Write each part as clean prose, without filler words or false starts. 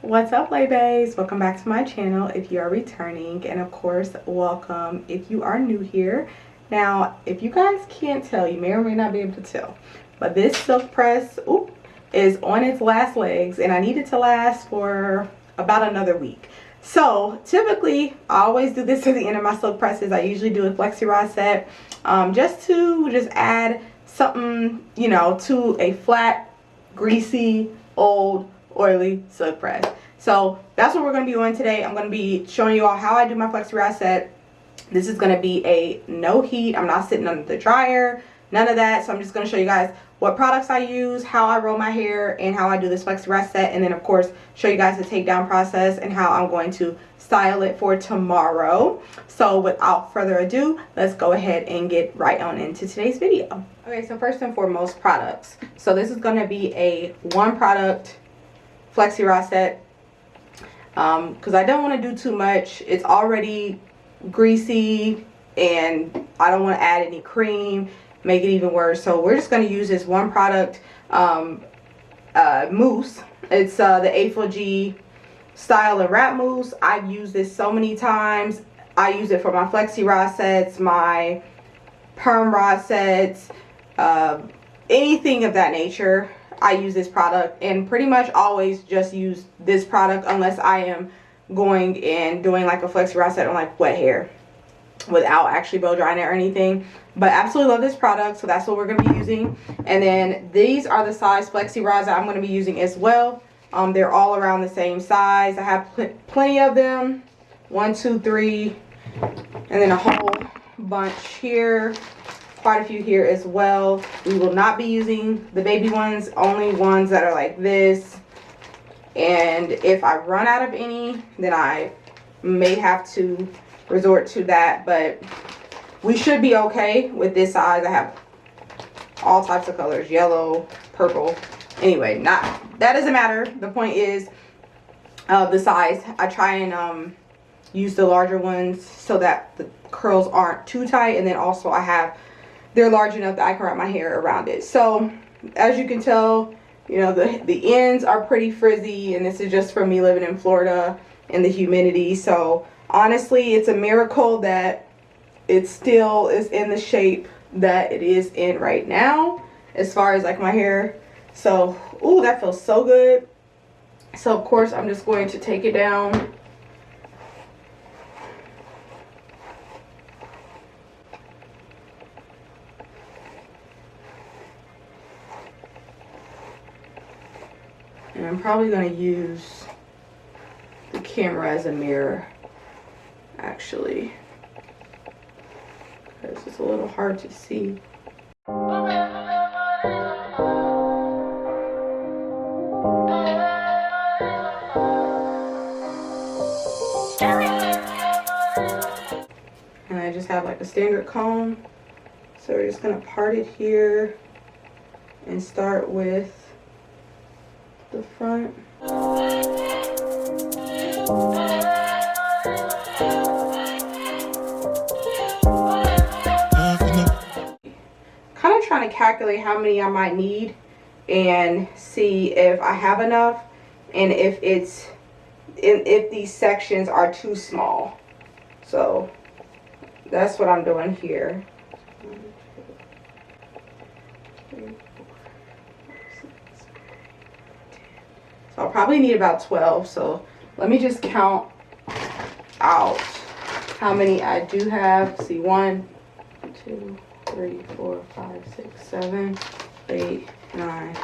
What's up, ladies? Welcome back to my channel if you are returning, and of course welcome if you are new here. Now, if you guys can't tell, you may or may not be able to tell, but this silk press is on its last legs, and I need it to last for about another week. So typically I always do this to the end of my silk presses. I usually do a Flexirod set just to add something, you know, to a flat, greasy, old, oily silk press. So that's what we're going to be doing today. I'm going to be showing you all how I do my Flexirod set. This is going to be a no heat. I'm not sitting under the dryer, none of that. So I'm just going to show you guys what products I use, how I roll my hair, and how I do this Flexirod set, and then of course show you guys the takedown process and how I'm going to style it for tomorrow. So without further ado, let's go ahead and get right on into today's video. Okay, so first and foremost, products. So this is going to be a one product Flexirod set because I don't want to do too much. It's already greasy and I don't want to add any cream, make it even worse. So we're just going to use this one product mousse. It's the A4G style and wrap mousse. I've used this so many times. I use it for my Flexirod sets, my perm rod sets, anything of that nature. I use this product, and pretty much always just use this product unless I am going and doing like a Flexirod set on like wet hair without actually blow drying it or anything. But absolutely love this product, so that's what we're going to be using. And then these are the size Flexirods that I'm going to be using as well. They're all around the same size. I have plenty of them, 1, 2, 3, and then a whole bunch here. Quite a few here as well. We will not be using the baby ones, only ones that are like this. And if I run out of any, then I may have to resort to that, but we should be okay with this size. I have all types of colors, yellow, purple. Anyway, that doesn't matter. The point is the size. I try and use the larger ones so that the curls aren't too tight, and then also they're large enough that I can wrap my hair around it. So as you can tell, you know, the ends are pretty frizzy, and this is just from me living in Florida and the humidity. So honestly, it's a miracle that it still is in the shape that it is in right now as far as like my hair. So, ooh, that feels so good. So of course I'm just going to take it down. And I'm probably going to use the camera as a mirror, actually, because it's a little hard to see. And I just have like a standard comb. So we're just going to part it here and start with the front. Kind of trying to calculate how many I might need and see if I have enough, and if these sections are too small. So that's what I'm doing here. So I'll probably need about 12. So let me just count out how many I do have. See, 1, 2, 3, 4, 5, 6, 7, 8, 9,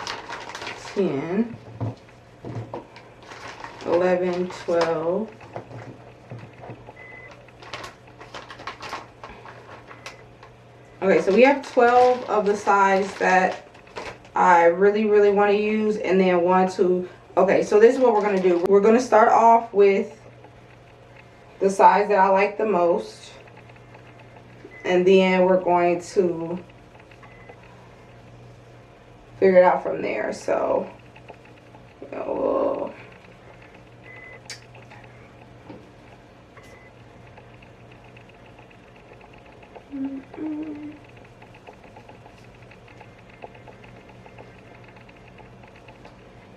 10, 11, 12. Okay, so we have 12 of the size that I really want to use, and then 1, 2. Okay, so this is what we're going to do. We're going to start off with the size that I like the most, and then we're going to figure it out from there. So, you know,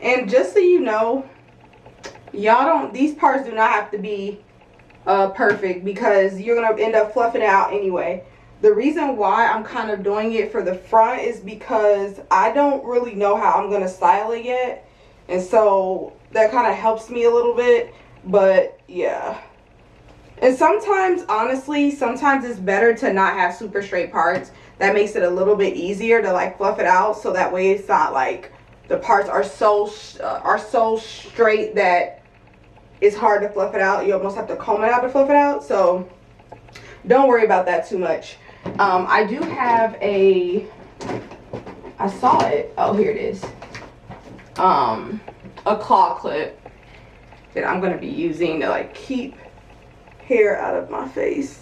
and just so you know, Y'all don't, these parts do not have to be perfect because you're gonna end up fluffing it out anyway. The reason why I'm kind of doing it for the front is because I don't really know how I'm gonna style it yet, and so that kind of helps me a little bit. But yeah, and sometimes, honestly, sometimes it's better to not have super straight parts. That makes it a little bit easier to like fluff it out, so that way it's not like the parts are so straight that it's hard to fluff it out. You almost have to comb it out to fluff it out. So don't worry about that too much. I do have a, I saw it, oh here it is, a claw clip that I'm going to be using to like keep hair out of my face.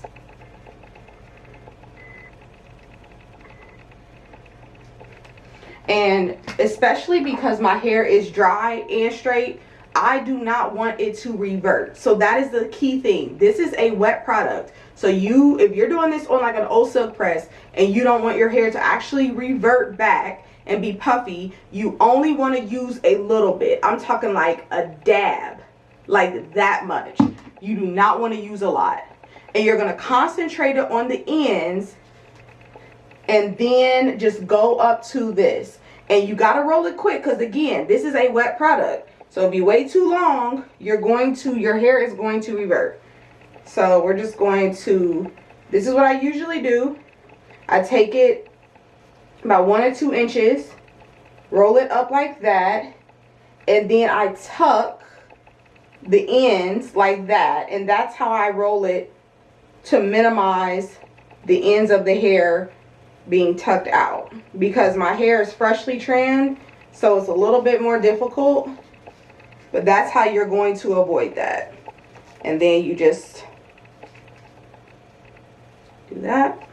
And especially because my hair is dry and straight, I do not want it to revert. So that is the key thing. This is a wet product. So if you're doing this on like an old silk press and you don't want your hair to actually revert back and be puffy, you only want to use a little bit. I'm talking like a dab, like that much. You do not want to use a lot. And you're going to concentrate it on the ends and then just go up to this. And you got to roll it quick because again, this is a wet product. So if you wait too long, your hair is going to revert. So we're just going to, this is what I usually do. I take it about 1 or 2 inches, roll it up like that, and then I tuck the ends like that. And that's how I roll it to minimize the ends of the hair being tucked out. Because my hair is freshly trimmed, so it's a little bit more difficult. But that's how you're going to avoid that. And then you just do that.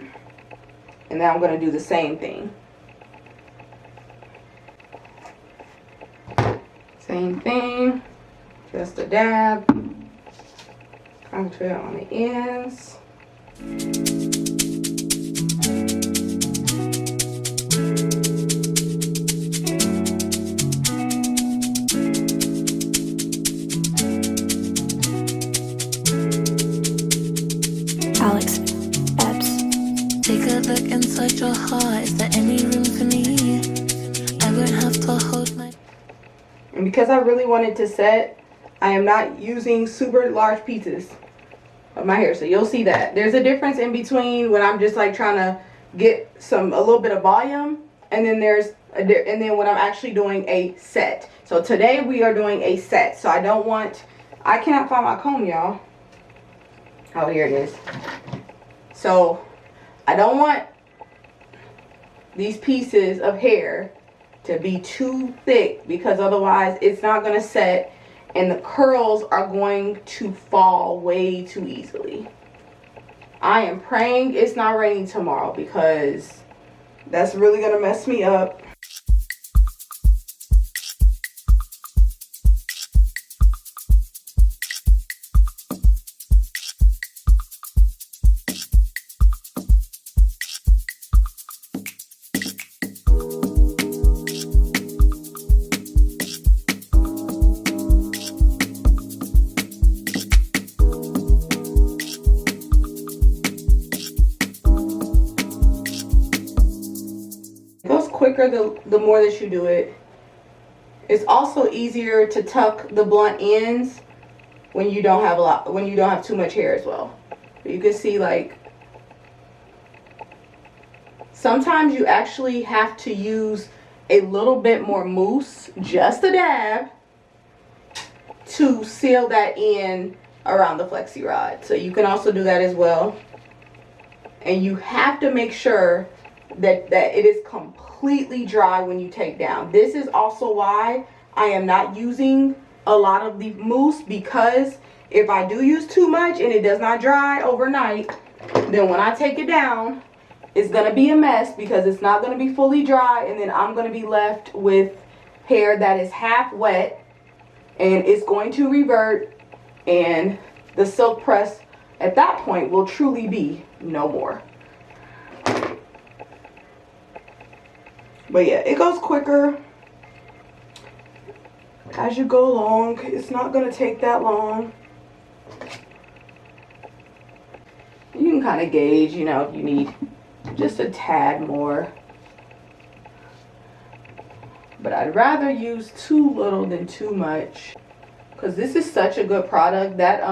And now I'm going to do the same thing. Same thing. Just a dab. Concentrate on the ends. Alex, Babs. Take a look inside your heart. Is there any room for me? I won't have to hold my... And because I really wanted to set, I am not using super large pieces of my hair. So you'll see that. There's a difference in between when I'm just like trying to get a little bit of volume, and then when I'm actually doing a set. So today we are doing a set. So I cannot find my comb, y'all. Oh, here it is. So I don't want these pieces of hair to be too thick, because otherwise it's not going to set and the curls are going to fall way too easily. I am praying it's not raining tomorrow, because that's really going to mess me up. Quicker the more that you do it. It's also easier to tuck the blunt ends when you don't have too much hair as well. You can see, like, sometimes you actually have to use a little bit more mousse, just a dab, to seal that in around the Flexirod. So you can also do that as well. And you have to make sure that it is completely dry when you take down. This is also why I am not using a lot of the mousse, because if I do use too much and it does not dry overnight, then when I take it down, it's going to be a mess, because it's not going to be fully dry, and then I'm going to be left with hair that is half wet, and it's going to revert, and the silk press at that point will truly be no more. But yeah, it goes quicker. as you go along. It's not gonna take that long. You can kind of gauge, you know, if you need just a tad more. But I'd rather use too little than too much, because this is such a good product. That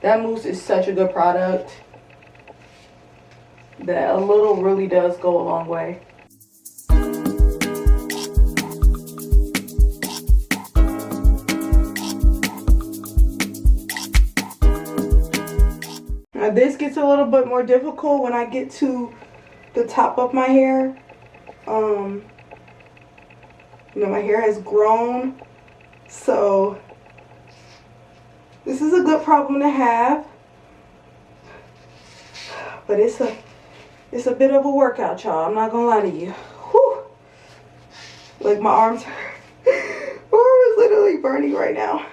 mousse is such a good product that a little really does go a long way. Now this gets a little bit more difficult when I get to the top of my hair. You know, my hair has grown, so this is a good problem to have. But it's a bit of a workout, y'all. I'm not gonna lie to you. Whew. Like my arms are literally burning right now.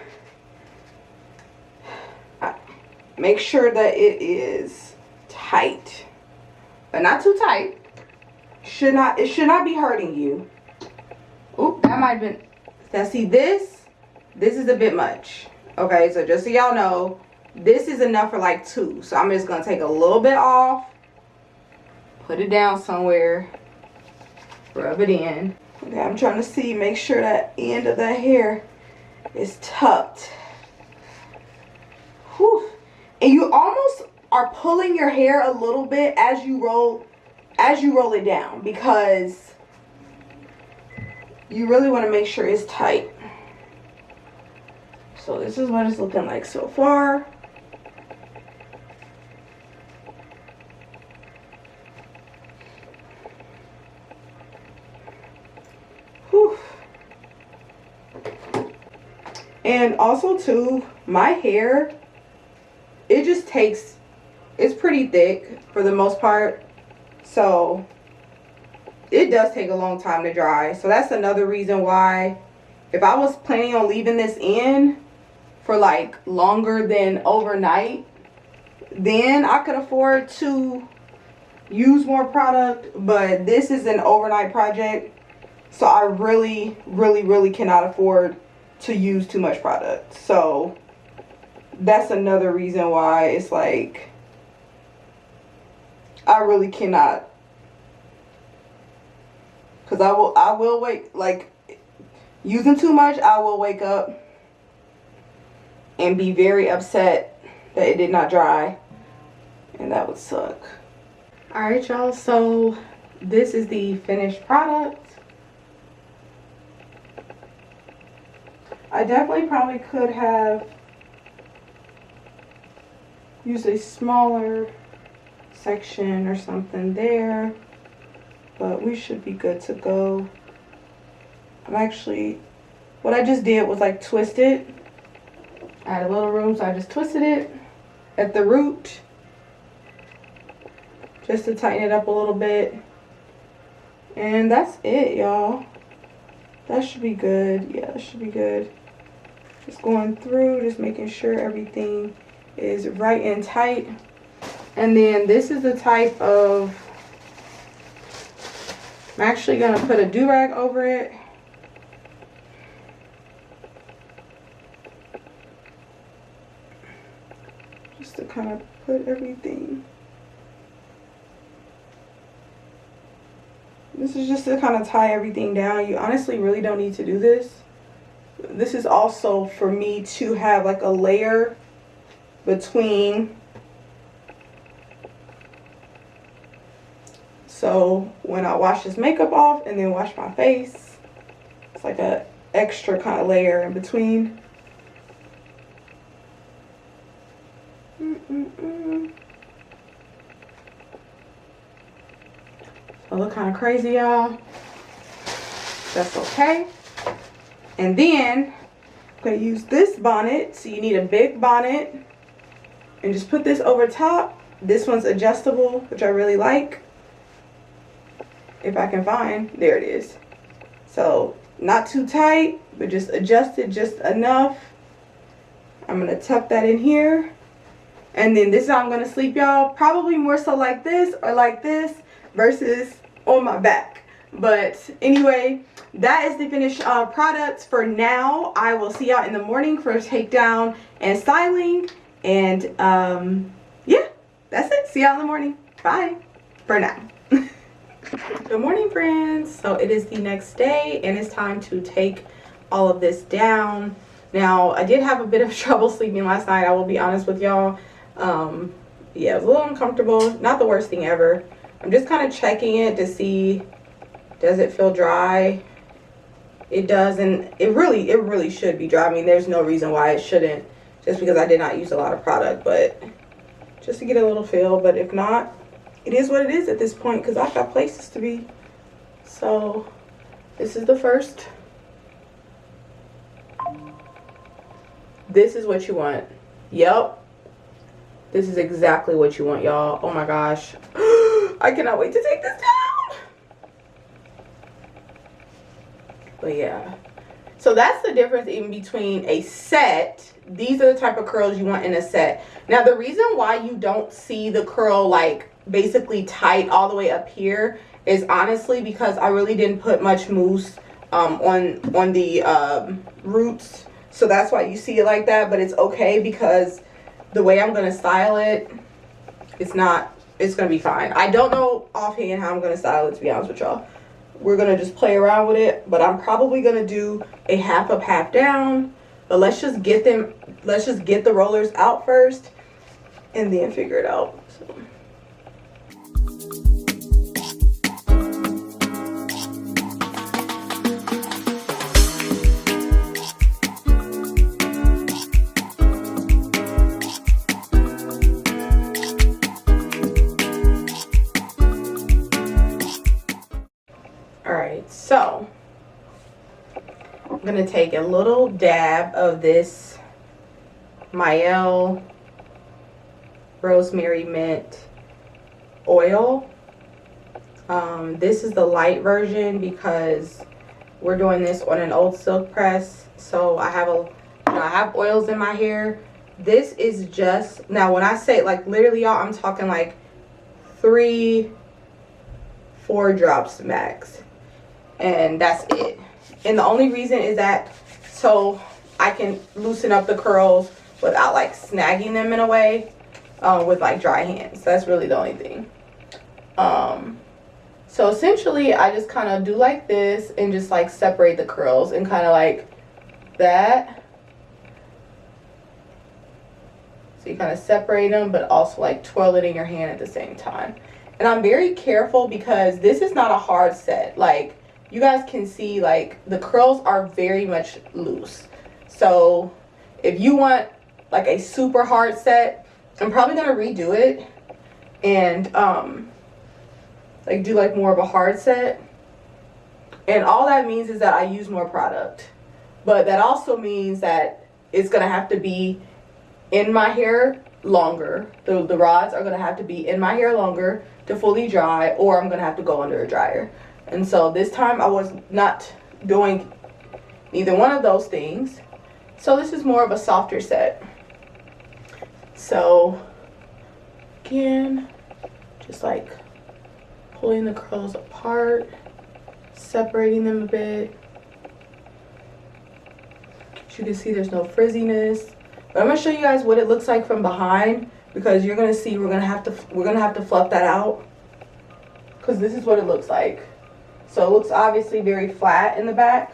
Make sure that it is tight, but not too tight. It should not be hurting you. Oop, that might have been. Now see, this is a bit much. Okay, so just so y'all know, this is enough for like 2. So I'm just gonna take a little bit off, put it down somewhere, rub it in. Okay, I'm trying to see, make sure that end of that hair is tucked. Whew. And you almost are pulling your hair a little bit as you roll it down, because you really want to make sure it's tight. So this is what it's looking like so far. Whew. And also too, my hair, it just takes, it's pretty thick for the most part, so it does take a long time to dry. So that's another reason why, if I was planning on leaving this in for like longer than overnight, then I could afford to use more product. But this is an overnight project, so I really cannot afford to use too much product. So that's another reason why it's like I really cannot, because I will wake, like, using too much, I will wake up and be very upset that it did not dry, and that would suck. Alright y'all, so this is the finished product. I definitely probably could have used a smaller section or something there, but we should be good to go. What I just did was like twist it. I had a little room, so I just twisted it at the root just to tighten it up a little bit. And that's it, y'all. That should be good. Yeah, that should be good. Just going through, just making sure everything is right and tight. And then this is the type of, I'm actually gonna put a do-rag over it. Just to kind of put everything. This is just to kind of tie everything down. You honestly really don't need to do this. This is also for me to have like a layer between. So when I wash this makeup off and then wash my face, it's like a extra kind of layer in between. So look kind of crazy, y'all. That's okay. And then I'm going to use this bonnet. So you need a big bonnet. And just put this over top. This one's adjustable, which I really like. If I can find, there it is. So not too tight, but just adjusted just enough. I'm going to tuck that in here. And then this is how I'm going to sleep, y'all. Probably more so like this or like this versus on my back. But anyway, that is the finished product for now. I will see y'all in the morning for takedown and styling. And yeah, that's it. See y'all in the morning. Bye for now. Good morning, friends. So it is the next day and it's time to take all of this down. Now, I did have a bit of trouble sleeping last night, I will be honest with y'all. Yeah, it was a little uncomfortable. Not the worst thing ever. I'm just kind of checking it to see, does it feel dry? It does, and it really should be dry. I mean, there's no reason why it shouldn't, just because I did not use a lot of product, but just to get a little feel. But if not, it is what it is at this point, because I've got places to be. So this is the first. This is what you want. Yep, this is exactly what you want, y'all. Oh my gosh. I cannot wait to take this down. But yeah, so that's the difference in between a set. These are the type of curls you want in a set. Now, the reason why you don't see the curl like basically tight all the way up here is honestly because I really didn't put much mousse on the roots. So that's why you see it like that. But it's okay, because the way I'm going to style it, it's going to be fine. I don't know offhand how I'm going to style it, to be honest with y'all. We're going to just play around with it. But I'm probably going to do a half up, half down. But let's just get the rollers out first and then figure it out. So. So I'm going to take a little dab of this Mielle Rosemary Mint oil. This is the light version because we're doing this on an old silk press. So I have oils in my hair. This is just, now when I say like literally y'all, I'm talking like 3-4 drops max. And that's it. And the only reason is that so I can loosen up the curls without like snagging them in a way with like dry hands. That's really the only thing. So essentially I just kind of do like this and just like separate the curls and kind of like that. So you kind of separate them, but also like twirl it in your hand at the same time. And I'm very careful because this is not a hard set. Like, you guys can see like the curls are very much loose. So if you want like a super hard set, I'm probably gonna redo it and like do like more of a hard set. And all that means is that I use more product, but that also means that it's gonna have to be in my hair longer. The rods are gonna have to be in my hair longer to fully dry, or I'm gonna have to go under a dryer. And so this time I was not doing neither one of those things. So this is more of a softer set. So again, just like pulling the curls apart, separating them a bit. As you can see, there's no frizziness. But I'm gonna show you guys what it looks like from behind, because you're gonna see we're gonna have to fluff that out, because this is what it looks like. So it looks obviously very flat in the back.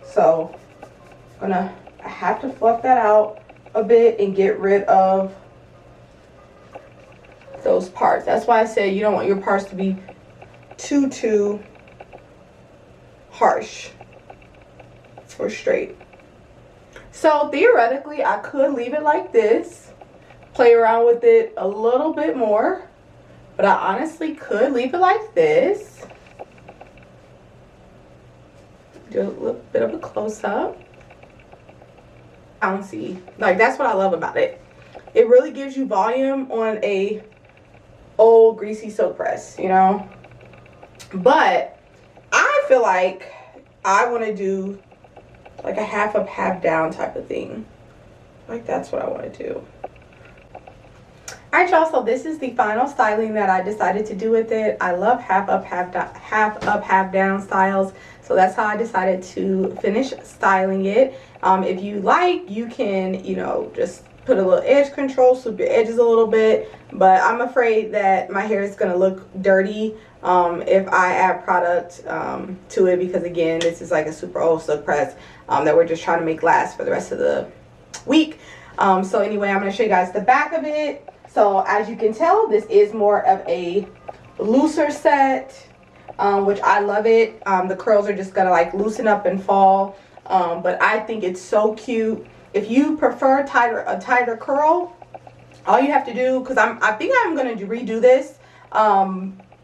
So I have to fluff that out a bit and get rid of those parts. That's why I said you don't want your parts to be too harsh or straight. So theoretically I could leave it like this, play around with it a little bit more. But I honestly could leave it like this. Do a little bit of a close-up. Bouncy. Like, that's what I love about it. It really gives you volume on a old greasy silk press, you know? But I feel like I want to do like a half up, half down type of thing. Like, that's what I want to do. Alright y'all, so this is the final styling that I decided to do with it. I love half up, half down styles. So that's how I decided to finish styling it. If you like, you can, you know, just put a little edge control, swoop your edges a little bit. But I'm afraid that my hair is going to look dirty if I add product to it, because again, this is like a super old silk press that we're just trying to make last for the rest of the week. So anyway, I'm going to show you guys the back of it. So as you can tell, this is more of a looser set, which I love it. The curls are just gonna like loosen up and fall, but I think it's so cute. If you prefer a tighter curl, all you have to do, because I think I'm gonna redo this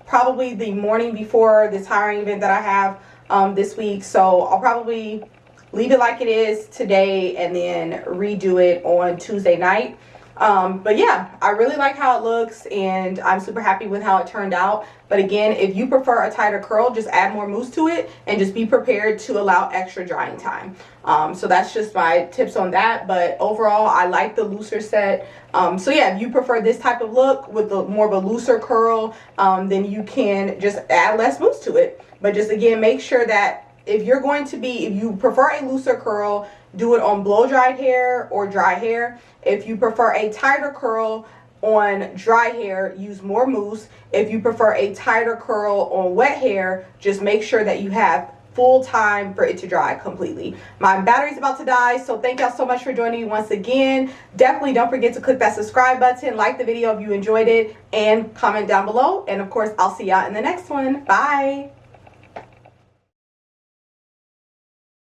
probably the morning before this hiring event that I have this week. So I'll probably leave it like it is today and then redo it on Tuesday night. But yeah, I really like how it looks and I'm super happy with how it turned out. But again, if you prefer a tighter curl, just add more mousse to it and just be prepared to allow extra drying time. So that's just my tips on that. But overall, I like the looser set. So yeah, if you prefer this type of look with the more of a looser curl, then you can just add less mousse to it. But just again, make sure that if you prefer a looser curl, do it on blow dried hair or dry hair. If you prefer a tighter curl on dry hair, use more mousse. If you prefer a tighter curl on wet hair, just make sure that you have full time for it to dry completely. My battery's about to die, so thank y'all so much for joining me once again. Definitely don't forget to click that subscribe button, like the video if you enjoyed it, and comment down below. And of course, I'll see y'all in the next one. Bye.